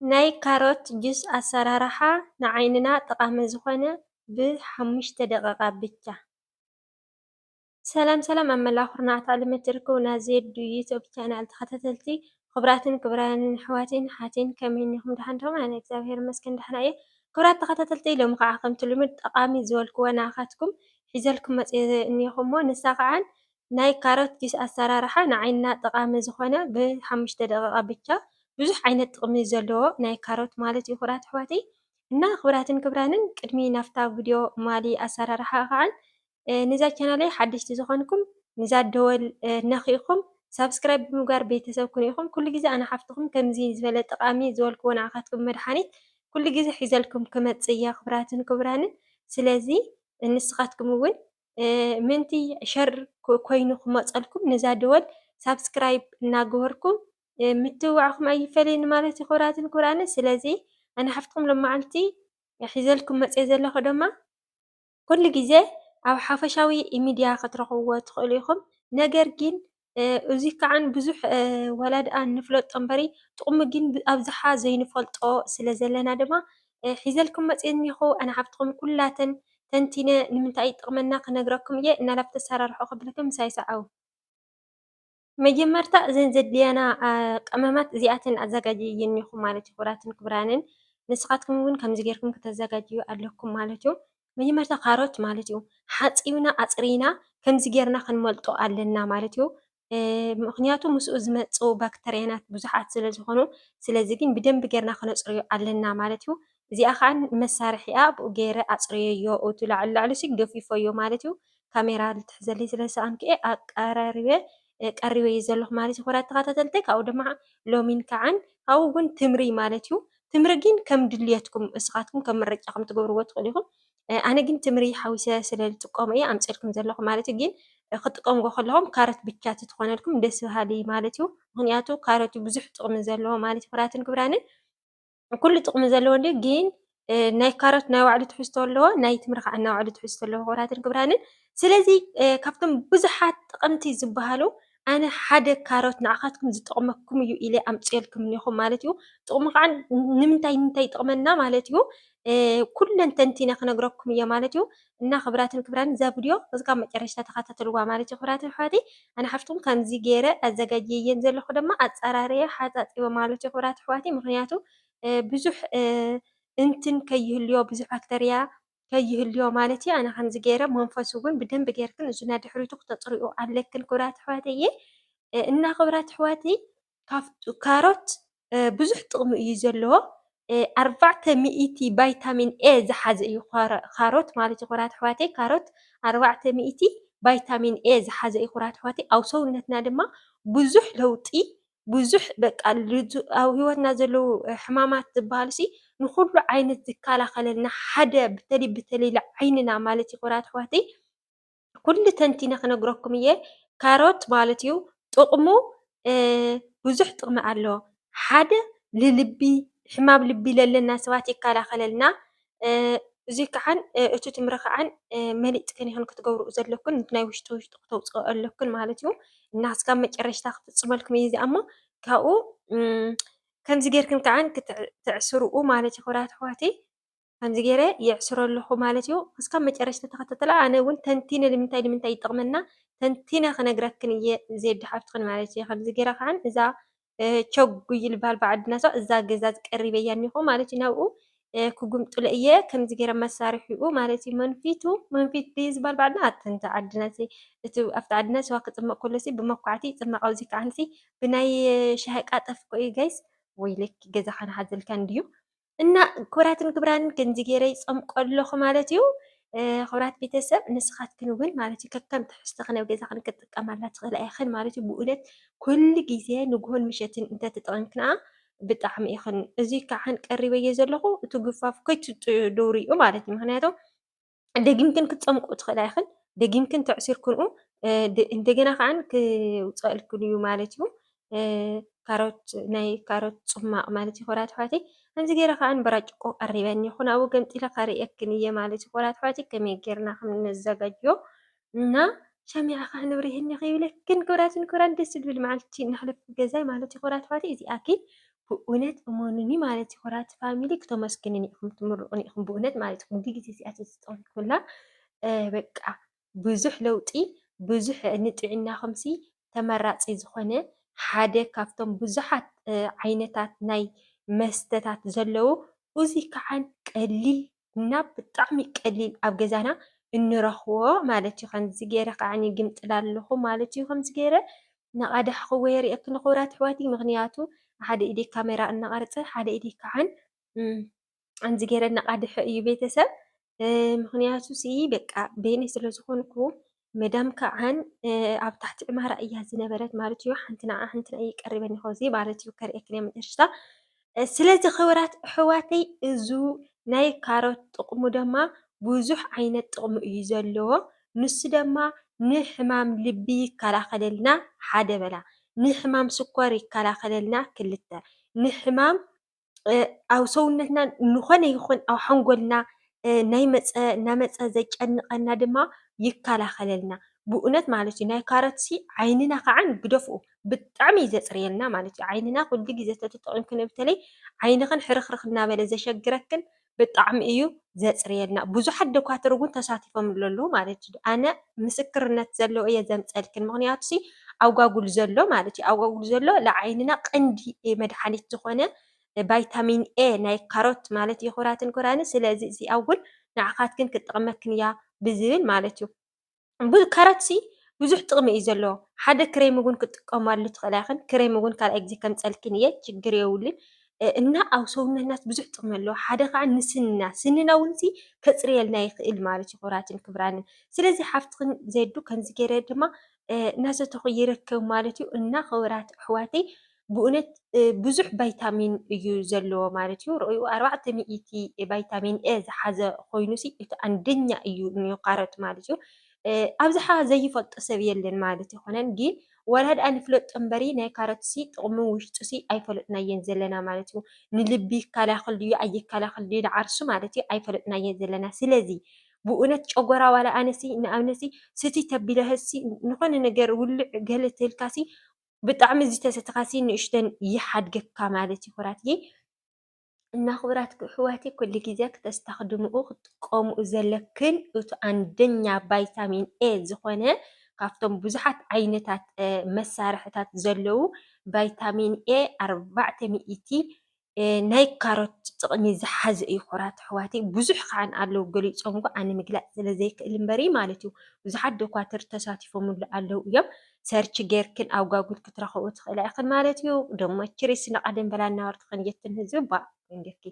ናይ ካሮት ጁስ ኣሰራርሓ ንዓይንና ጠቓሚ ዝኾነ ብ5 ደቂቓ ብቻ። ሰላም ሰላም ኣብ መላእ ኩርናዓት ዓለማት ትርከቡ ናይ ዜድ ዩቱብ ቻናል ተኸታተልቲ ክቡራትን ክቡራንን ኣሕዋትን ሓትን ከመይ ኢኹም ድሓን ዶም? ኣነ እግዚኣብሔር ይመስገን ደህና እየ። ክቡራት ተኸታተልቲ ሎሚ ከዓ ከምቲ ልሙድ ጠቓሚ ዝበልክዎ ንኣኻትኩም ሒዘልኩም መፅየ እኒአኹ እሞ ንሳ ከዓን ናይ ካሮት ጁስ ኣሰራርሓ ንዓይንና ጠቓሚ ዝኾነ ብ5 ደቂቓ ብቻ ብዙሕ ዓይነት ጥቕሚ ዘለዎ ናይ ካሮት ማለት እዩ ክቡራት ኣሕዋተይ እና ክቡራትን ክቡራንን ቅድሚ ናፍታ ቪድዮ ማሊ ኣሰራርሓ ከዓን ንዛ ቻናለይ ሓደሽቲ ዝኾንኩም ንዛ ደወል ነኺእኹም ሳብስክራይብ ብምግባር ቤተሰብ ኩኑ ኢኹም ኩሉ ግዜ ኣነ ሓፍትኩም ከምዚ ዝበለ ጠቓሚ ዝበልክዎ ንኣኻትኩም መድሓኒት ኩሉ ግዜ ሒዘልኩም ክመፅእ እየ ክቡራትን ክቡራንን። ስለዚ ንስኻትኩም እውን ምንቲ ሸር ኮይኑ ክመፀልኩም ነዛ ደወል ሳብስክራይብ እናገበርኩም ምትብባዕኩም ኣይፈለይን ማለት እዩ ክቡራትን ክቡራንን። ስለዚ ኣነ ሓፍትኩም ሎማዓልቲ ሒዘልኩም መፅየ ዘለኹ ድማ ኩሉ ግዜ ኣብ ሓፈሻዊ ሚድያ ክትረኽብዎ ትኽእሉ ኢኹም። ነገር ግን እዙይ ከዓን ብዙሕ ዋላ ድኣ ንፍለጦ እምበሪ ጥቕሙ ግን ኣብዝሓ ዘይንፈልጦ ስለ ዘለና ድማ ሒዘልኩም መፅየ እኒኹ። ኣነ ሓፍትኩም ኩላተን ተንቲነ ንምንታይ ይጠቕመና ክነግረኩም እየ። እናላብቲ ኣሰራርሑ ክብለኩም ምሳይ ሰዓቡ። መጀመርታ እዘን ዘድልያና ቀመማት እዚኣተን ኣዘጋጅየ እኒኹ ማለት እዩ ክቡራትን ክቡራንን። ንስኻትኩም እውን ከምዚ ጌርኩም ክተዘጋጅዩ ኣለኩም ማለት እዩ። መጀመርታ ካሮት ማለት እዩ ሓፂብና ኣፅሪና ከምዚ ጌርና ክንመልጦ ኣለና ማለት እዩ። ምክንያቱ ምስኡ ዝመፁ ባክተርያናት ብዙሓት ስለ ዝኾኑ ስለዚ ግን ብደንቢ ጌርና ክነፅርዮ ኣለና ማለት እዩ። እዚኣ ከዓ መሳርሒ እያ ብኡ ገይረ ኣፅርየዮ እቲ ላዕሊ ላዕሊ ገፊፎዮ ማለት እዩ። ካሜራ ልትሕዘለይ ስለ ዝሰኣንኩ እየ ኣቀራሪበ ቀሪበ እዩ ዘለኹ ማለት እዩ ክቡራት ተኸታተልተይ። ካብኡ ድማ ሎሚን ከዓን ካብኡ እውን ትምሪ ማለት እዩ። ትምሪ ግን ከም ድልየትኩም እስኻትኩም ከም ምርጫኹም ትገብርዎ ትኽእሉ ኢኹም። ኣነ ግን ትምሪ ሓዊሰ ስለ ዝጥቀሞ እየ ኣምፂልኩም ዘለኹ ማለት እዩ። ግን ክጥቀምዎ ከለኹም ካሮት ብቻ ትትኾነልኩም ደስ በሃሊ ማለት እዩ። ምክንያቱ ካሮት ብዙሕ ጥቕሚ ዘለዎ ማለት እዩ ክቡራትን ክቡራንን። ኩሉ ጥቕሚ ዘለዎ እንድዩ ግን ናይ ካሮት ናይ ባዕሉ ትሕዝቶ ኣለዎ፣ ናይ ትምሪ ከዓ ናይ ባዕሉ ትሕዝቶ ኣለዎ ክቡራትን ክቡራንን። ስለዚ ካብቶም ብዙሓት ጠቐምቲ ዝበሃሉ ኣነ ሓደ ካሮት ንዓኻትኩም ዝጠቕመኩም እዩ ኢለ ኣምፂልኩም እኒኹ ማለት እዩ። ጥቕሙ ከዓ ንምንታይ ንምንታይ ይጠቕመና ማለት እዩ ኩለን ተንቲነ ክነግረኩም እየ ማለት እዩ። እና ክቡራትን ክቡራንን እዛ ቪድዮ እስካብ መጨረሻ ተኸታተልዋ ማለት እዩ ክቡራትን ኣሕዋተይ። ኣነ ሓፍትኩም ከምዚ ገይረ ኣዘጋጅየን ዘለኹ ድማ ኣፀራርየ ሓፃፂበ ማለት እዩ ክቡራት ኣሕዋተይ። ምክንያቱ ብዙሕ እንትን ከይህልዮ ብዙሕ ባክተርያ ከይህልዮ ማለት እዩ። ኣነ ከምዚ ገይረ መንፈሱ እውን ብደንቢ ጌርክን እዙ ናድሕሪቱ ክተፅርዩ ኣለክን ክቡራት ኣሕዋተይ እየ። እና ክቡራት ኣሕዋተይ ካሮት ብዙሕ ጥቕሚ እዩ ዘለዎ። 400 ቫይታሚን ኤ ዝሓዘ እዩ ካሮት ማለት እዩ ክቡራት ኣሕዋተይ። ካሮት 400 ቫይታሚን ኤ ዝሓዘ እዩ ክቡራት ኣሕዋተይ። ኣብ ሰውነትና ድማ ብዙሕ ለውጢ ብዙሕ በቃ ኣብ ሂወትና ዘለው ሕማማት ዝበሃሉ ንኩሉ ዓይነት ዝከላኸለልና ሓደ በተለይ በተለይ ዓይንና ማለት እዩ ክቡራት ኣሕዋተይ ኩሉ ተንቲነ ክነግረኩም እየ። ካሮት ማለት እዩ ጥቕሙ ብዙሕ ጥቕሚ ኣለዎ። ሓደ ንልቢ ሕማም ልቢ ለለና ሰባት ይከላኸለልና። እዙይ ከዓን እቲ ትምሪ ከዓን መሊጥከን ኢኹም ክትገብርኡ ዘለኩን ናይ ውሽጢ ውሽጢ ክተውፅኦ ኣለኩን ማለት እዩ። እና እስካብ መጨረሻ ክፍፅመልኩም እየ እዚኣ እሞ ካብኡ ከምዚ ጌርክን ከዓን ክትዕስርኡ ማለት እዩ ክቡራት ኣሕዋተይ። ከምዚ ገይረ የዕስሮ ኣለኹ ማለት እዩ። እስካብ መጨረሻ ተኸታተላ። ኣነ እውን ተንቲነ ንምንታይ ንምንታይ ይጠቕመና ተንቲነ ክነግረክን እየ ዜድ ሓፍትክን ማለት እዩ። ከምዚ ገይረ ከዓን እዛ ቸጉይ ዝበሃል ብዓድና ሰው እዛ ገዛ ቀሪበያ እኒኹ ማለት እዩ። ናብኡ ክጉምጥለ እየ ከምዚ ገይረ መሳርሒኡ ማለት እዩ። መንፊቱ መንፊት ድዩ ዝበሃል ብዓድና ኣተንታ ዓድና እቲ ኣብቲ ዓድና ስዋ ክፅመቕ ከሎ ብመኳዕቲ ይፅመቕ። ኣብዚ ከዓ ብናይ ሻሂ ቃጠፍ ኮ እዩ ጋይስ ወይ ለክ ገዛኻ ንሓዘልካ እንድዩ። እና ክቡራትን ክቡራንን ከምዚ ገይረ ይፀምቆ ኣለኹ ማለት እዩ። ክቡራት ቤተሰብ ንስኻትክን እውን ማለት እዩ ከከም ትሕዝቶኽን ኣብ ገዛኽን ክትጥቀማላ ትኽእላ ኢኽን ማለት እዩ። ብእውነት ኩሉ ግዜ ንጉሆን ምሸትን እንተትጠቒምክንኣ ብጣዕሚ ኢኽን። እዙይ ከዓን ቀሪበየ ዘለኹ እቲ ግፋፍ ከይትደውርዩ ማለት እዩ። ምክንያቱም ደጊምክን ክትፀምቁ ትኽእላ ኢኽን ደጊምክን ተዕሲርክንኡ እንደገና ከዓን ክውፀአልክን እዩ ማለት እዩ። ካሮት ናይ ካሮት ፅሟቅ ማለት እዩ ክቡራት ኣሕዋተይ። ከምዚ ገይረ ከዓን በራጭቆ ቀሪበኒ እኒኹ ናብኡ ገምፂለ ከርእየክን እየ ማለት እዩ ክቡራት ኣሕዋተይ ከመይ ጌርና ከም ነዘጋጅዮ እና ሸሚዓ ከዓ ነብርህ እኒኸ ይብለክን ክቡራትን ክቡራን ደስ ዝብል መዓልቲ እናሕለፍኩ ገዛይ ማለት እዩ ክቡራት ኣሕዋተይ። እዚኣ ግን ብእውነት እመኑኒ ማለት እዩ ኩራት ፋሚሊ ክተመስግንን ኢኹም ትምርቑን ኢኹም ብእውነት ማለት እዩ። ኩሉ ግዜ እዚኣ ተዝጠቕምኩላ በቃ ብዙሕ ለውጢ ብዙሕ ንጥዕናኹምሲ ተመራፂ ዝኾነ ሓደ ካብቶም ብዙሓት ዓይነታት ናይ መስተታት ዘለዉ እዙይ ከዓን ቀሊል እና ብጣዕሚ ቀሊል ኣብ ገዛና እንረኽቦ ማለት እዩ። ከምዚ ገይረ ከዓኒ ግምጥል ኣለኹ ማለት እዩ። ከምዚ ገይረ እናቐዳሕኽዎ የርእየክን ንኽብራት ኣሕዋተይ ምክንያቱ ሓደ ኢደይ ካሜራ እናቐርፀ ሓደ ኢደይ ከዓን ከምዚ ገይረ እናቃድሐ እዩ ቤተሰብ ምክንያቱ ሲ በቃ በይነይ ስለ ዝኾንኩ መዳም ከዓን ኣብ ታሕቲ ዕማራ እያ ዝነበረት ማለት እዩ። ሓንቲ ንዓ ሓንቲ ንዓ ቀሪበኒ ከዚ ማለት እዩ ከርእየክን እየ መጨረሻ። ስለዚ ክቡራት ኣሕዋተይ እዚ ናይ ካሮት ጥቕሙ ድማ ብዙሕ ዓይነት ጥቕሚ እዩ ዘለዎ። ንሱ ድማ ንሕማም ልቢ ይከላኸለልና ሓደ በላ፣ ንሕማም ስኳር ይከላኸለልና ክልተ፣ ንሕማም ኣብ ሰውነትና ንኾነ ይኹን ኣብ ሓንጎልና እናመፀ ዘጨንቐና ድማ ይከላኸለልና ብእውነት ማለት እዩ። ናይ ካሮት ሲ ዓይንና ከዓን ግደፍኡ ብጣዕሚ እዩ ዘፅርየልና ማለት እዩ። ዓይንና ኩሉ ግዜ ተተጠቒምክን በተለይ ዓይንኽን ሕርኽርኽ እናበለ ዘሸግረክን ብጣዕሚ እዩ ዘፅርየልና። ብዙሓት ደኳትር እውን ተሳቲፎምሉ ኣለዉ ማለት እዩ። ኣነ ምስክርነት ዘለዎ እየ ዘምፀልክን ምክንያቱ ሲ ኣጓጉል ዘሎ ማለት እዩ። ኣጓጉል ዘሎ ንዓይንና ቀንዲ መድሓኒት ዝኾነ ቫይታሚን ኤ ናይ ካሮት ማለት እዩ ክቡራትን ክቡራንን። ስለዚ እዚኣ እውን ንዓኻትክን ክጠቕመክን እያ ብዝብል ማለት እዩ። ካሮት ሲ ብዙሕ ጥቕሚ እዩ ዘለዎ። ሓደ ክሬም እውን ክጥቀማሉ ትኽእላ ኢኽን ክሬም እውን ካልኣይ ግዜ ከምፀልክን እየ ችግር የብሉን እና ኣብ ሰውነትና ብዙሕ ጥቕሚ ኣለዎ። ሓደ ከዓ ንስንና ስንና እውን ሲ ከፅርየልና ይኽእል ማለት እዩ ክቡራትን ክቡራንን። ስለዚ ሓፍትክን ዘዱ ከምዚ ገይረ ድማ እናሰተኹ ይርከብ ማለት እዩ። እና ክቡራት ኣሕዋተይ ብእውነት ብዙሕ ቫይታሚን እዩ ዘለዎ ማለት እዩ። ርአዩ 400 ቫይታሚን ኤ ዝሓዘ ኮይኑ ሲ እቲ አንደኛ እዩ ካሮት ማለት እዩ። ኣብዝሓ ዘይፈልጦ ሰብ የለን ማለት ይኮነን ግን ወላ ድኣ ንፍለጦ እምበሪ ናይ ካሮት ሲ ጥቕሚ ውሽጡ ሲ ኣይፈለጥናየን ዘለና ማለት እዩ። ንልቢ ይከላኸል ድዩ ኣይከላኸል ድዩ ንዓርሱ ማለት እዩ ኣይፈለጥናየን ዘለና። ስለዚ ብእውነት ጨጎራ ዋላ ኣነሲ ንኣብነሲ ስቲ ተቢለህሲ ንኾነ ነገር ውልዕ ገለ ተልካሲ ብጣዕሚ ዝተሰተኻሲ ንእሽተን ይሓድገካ ማለት እዩ ኩራትዬ። እና ክቡራት ኣሕዋተይ ኩሉ ግዜ ክተስተኽድምኡ ክጥቀምኡ ዘለክን እቲ አንደኛ ቫይታሚን ኤ ዝኾነ ካብቶም ብዙሓት ዓይነታት መሳርሕታት ዘለዉ ቫይታሚን ኤ 400 ናይ ካሮት ጥቕሚ ዝሓዘ እዩ ክቡራት ኣሕዋተይ። ብዙሕ ከዓን ኣለዉ ገሊፆምዎ ኣነ ምግላፅ ስለዘይክእል እምበሪ ማለት እዩ። ብዙሓት ደኳትር ተሳቲፎምሉ ኣለዉ እዮም። ሰርች ጌርክን ኣብ ጓጉል ክትረኽቡ ትኽእላ ኢኽን ማለት እዩ። ደሞ ችሪስ ንቐደም በላ እናበርክኽን የትን ህዝብ ባ ንደኪ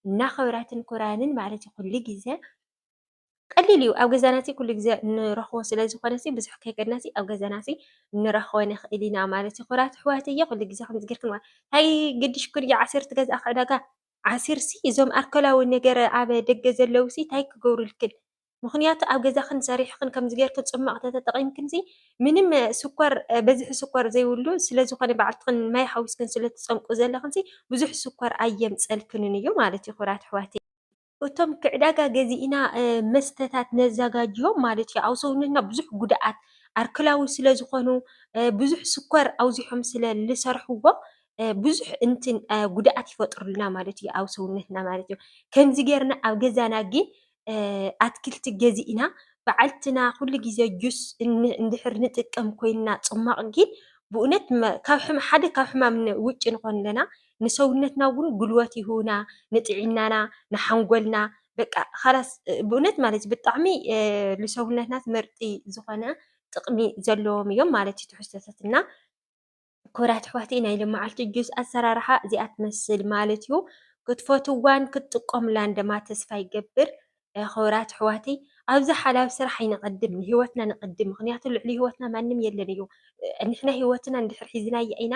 እና ክቡራትን ክቡራንን ማለት እዩ ኩሉ ግዜ ቀሊል እዩ ኣብ ገዛና ሲ ኩሉ ግዜ ንረኽቦ ስለ ዝኾነ ሲ ብዙሕ ከይከድና ሲ ኣብ ገዛና ሲ ንረኽቦ ንኽእል ኢና ማለት እዩ። ክቡራት ኣሕዋተይ ኩሉ ግዜ ከምዚ ጌርክን እንታይ ግድሽኩን እየ ዓሲር ትገዝኣ ዕዳጋ ዓሲር ሲ እዞም ኣልኮላዊ ነገር ኣብ ደገ ዘለዉ ሲ እንታይ ክገብሩልክን ምክንያቱ ኣብ ገዛኽን ሰሪሕኽን ከምዚ ጌርክን ፅሟቕ ተተጠቒምክን ሲ ምንም ስኳር በዝሒ ስኳር ዘይብሉ ስለዝኾነ ባዕልትኽን ማይ ሓዊስክን ስለትፀምቁ ዘለኽን ሲ ብዙሕ ስኳር ኣየምፀልክንን እዩ ማለት እዩ ክቡራት ኣሕዋተይ። እቶም ክዕዳጋ ገዚእና መስተታት ነዘጋጅዮም ማለት እዩ ኣብ ሰውነትና ብዙሕ ጉድኣት ኣልኮላዊ ስለ ዝኾኑ ብዙሕ ስኳር ኣውዚሖም ስለ ዝሰርሕዎ ብዙሕ እንትን ጉድኣት ይፈጥሩልና ማለት እዩ ኣብ ሰውነትና ማለት እዩ። ከምዚ ጌርና ኣብ ገዛና ግን ኣትክልቲ ገዚእና በዓልትና ኩሉ ግዜ ጁስ እንድሕር ንጥቀም ኮይንና ፅሟቕ ግን ብእውነት ሓደ ካብ ሕማም ውጭ ንኾን ኣለና ንሰውነትና እውን ጉልበት ይህቡና ንጥዕናና ንሓንጎልና በቃ ካላስ ብእውነት ማለት ብጣዕሚ ንሰውነትና መርጢ ዝኾነ ጥቕሚ ዘለዎም እዮም ማለት እዩ ትሕዝቶታት እና ክቡራት ኣሕዋተይ ናይ ሎማዓልቲ ጁስ ኣሰራርሓ እዚኣ ትመስል ማለት እዩ። ክትፈትዋን ክትጥቀሙላን ድማ ተስፋ ይገብር። ክቡራት ኣሕዋተይ ኣብዚ ሓላዊ ስራሕ ኣይንቐድም ንሂወትና ንቐድም ምክንያቱ ልዕሊ ሂወትና ማንም የለን እዩ። ንሕና ሂወትና እንድሕር ሒዝናያ ኢና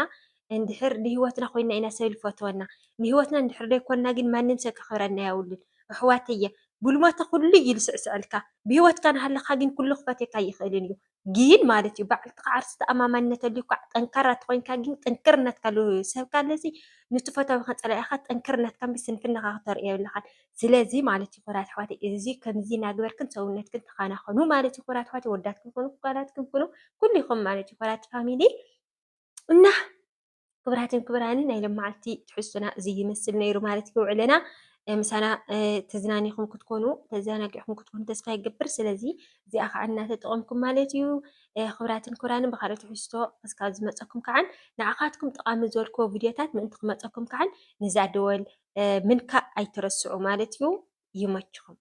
እንድሕር ንሂወትና ኮይና ኢና ሰብ ዝፈትወና ንሂወትና እንድሕር ዘይኮንና ግን ማንም ሰብ ከኽብረና የብሉን ኣሕዋተየ። ብልሞታ ኩሉ እዩ ዝስዕስዐልካ ብሂወትካ እናሃለካ ግን ኩሉ ክፈትየካ ኣይኽእልን እዩ። ግን ማለት እዩ ባዕልትካ ዓርሲ ተኣማንነት ኣለካ ጠንካራ ተኮይንካ ግን ጥንክርነትካ ሰብ ካለሲ ንትፈታዊካ ፀላኢኻ ጠንክርነትካ ስንፍናኻ ክተርእዮ የብልኻን። ስለዚ ማለት እዩ ክቡራት ኣሕዋተይ እዚ ከምዚ እናግበርክን ሰውነትክን ተኸናኸኑ ማለት እዩ ክቡራት ኣሕዋተይ ወዳትክን ኮኑ ጓላትክን ኮኑ ኩሉ ኢኹም ማለት እዩ ክቡራት ፋሚሊ እና ክብራትን ክብራንን ናይ ለማዓልቲ ትሕዝቶና እዚ ይመስል ነይሩ ማለት እዩ። ውዕለና ምሳና ተዝናኒኹም ክትኮኑ ተዘናጊዕኩም ክትኮኑ ተስፋ ይገብር። ስለዚ እዚኣ ከዓ እናተጠቐምኩም ማለት እዩ። ክብራትን ክብራንን ብካልኦት ትሕዝቶ ክሳብ ዝመፀኩም ከዓ ንዓኻትኩም ጠቃሚ ዝበልክዎ ቪድዮታት ምእንቲ ክመፀኩም ከዓ ንዛ ደወል ምንካእ ኣይትረስዑ ማለት እዩ። ይመችኹም።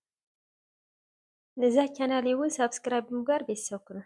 ነዛ ቻናል እውን ሰብስክራይብ ብምግባር ቤተሰብ ኩኑ።